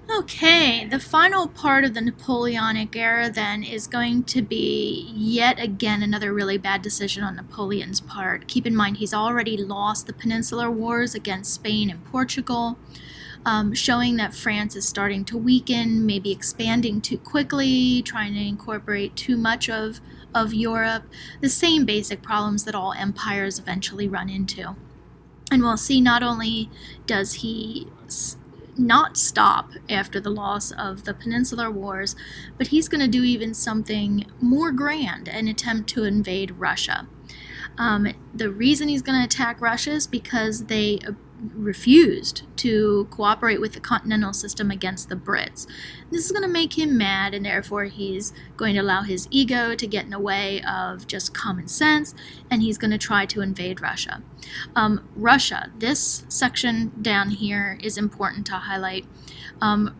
Okay, the final part of the Napoleonic era then is going to be yet again another really bad decision on Napoleon's part. Keep in mind he's already lost the Peninsular Wars against Spain and Portugal, showing that France is starting to weaken, maybe expanding too quickly, trying to incorporate too much of Europe, the same basic problems that all empires eventually run into. And we'll see not only does he not stop after the loss of the Peninsular Wars, but he's going to do even something more grand, an attempt to invade Russia. The reason he's going to attack Russia is because they refused to cooperate with the continental system against the Brits. This is going to make him mad, and therefore he's going to allow his ego to get in the way of just common sense, and he's going to try to invade Russia. Russia, this section down here is important to highlight.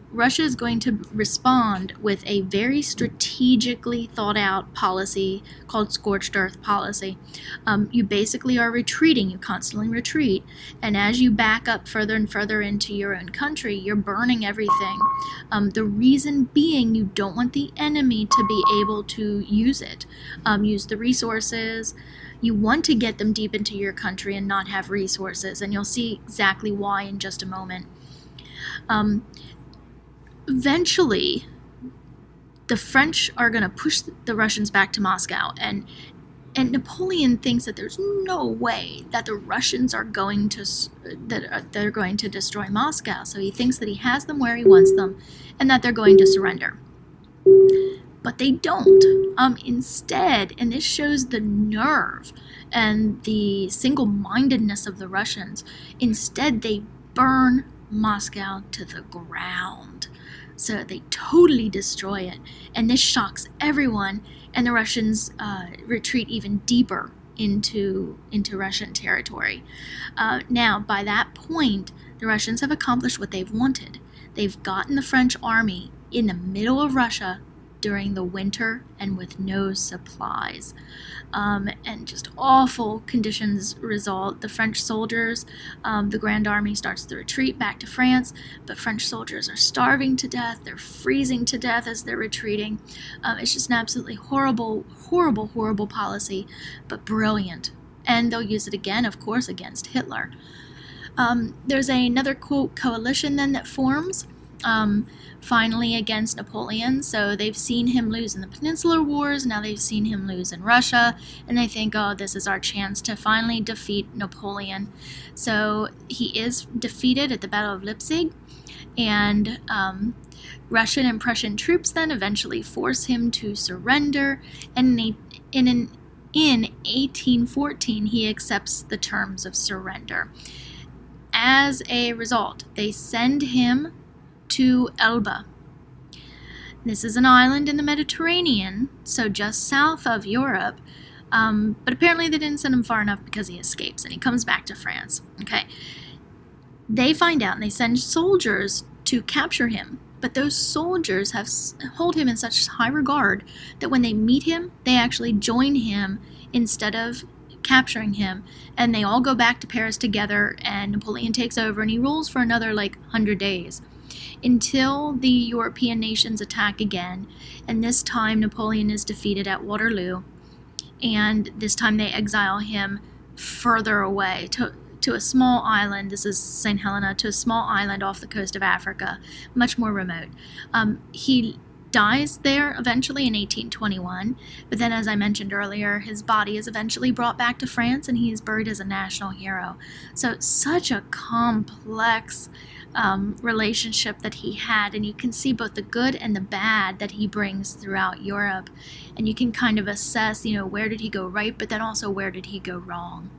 Russia is going to respond with a very strategically thought out policy called scorched earth policy. You basically are retreating, you constantly retreat, and as you back up further and further into your own country, you're burning everything. The reason being you don't want the enemy to be able to use it, use the resources. You want to get them deep into your country and not have resources, and you'll see exactly why in just a moment. Eventually, the French are going to push the Russians back to Moscow, and Napoleon thinks that there's no way that the Russians are going to they're going to destroy Moscow. So he thinks that he has them where he wants them, and that they're going to surrender. But they don't. Instead, and this shows the nerve and the single-mindedness of the Russians, instead they burn Moscow to the ground. So they totally destroy it, and this shocks everyone, and the Russians retreat even deeper into Russian territory. Now, by that point, the Russians have accomplished what they've wanted. They've gotten the French army in the middle of Russia during the winter and with no supplies. And just awful conditions result. The French soldiers, the Grand Army starts the retreat back to France, but French soldiers are starving to death. They're freezing to death as they're retreating. It's just an absolutely horrible, horrible, horrible policy, but brilliant. And they'll use it again, of course, against Hitler. There's another coalition then that forms. Finally against Napoleon. So they've seen him lose in the Peninsular Wars, now they've seen him lose in Russia, and they think, oh, this is our chance to finally defeat Napoleon. So he is defeated at the Battle of Leipzig, and Russian and Prussian troops then eventually force him to surrender, and in 1814 he accepts the terms of surrender. As a result, they send him to Elba. This is an island in the Mediterranean, so just south of Europe, but apparently they didn't send him far enough because he escapes and he comes back to France. Okay, they find out and they send soldiers to capture him, but those soldiers hold him in such high regard that when they meet him, they actually join him instead of capturing him, and they all go back to Paris together, and Napoleon takes over and he rules for another 100 days. Until the European nations attack again, and this time Napoleon is defeated at Waterloo, and this time they exile him further away to a small island. This is St. Helena, to a small island off the coast of Africa, much more remote. He dies there eventually in 1821, but then, as I mentioned earlier, his body is eventually brought back to France and he is buried as a national hero. So such a complex relationship that he had, and you can see both the good and the bad that he brings throughout Europe, and you can kind of assess, where did he go right, but then also where did he go wrong.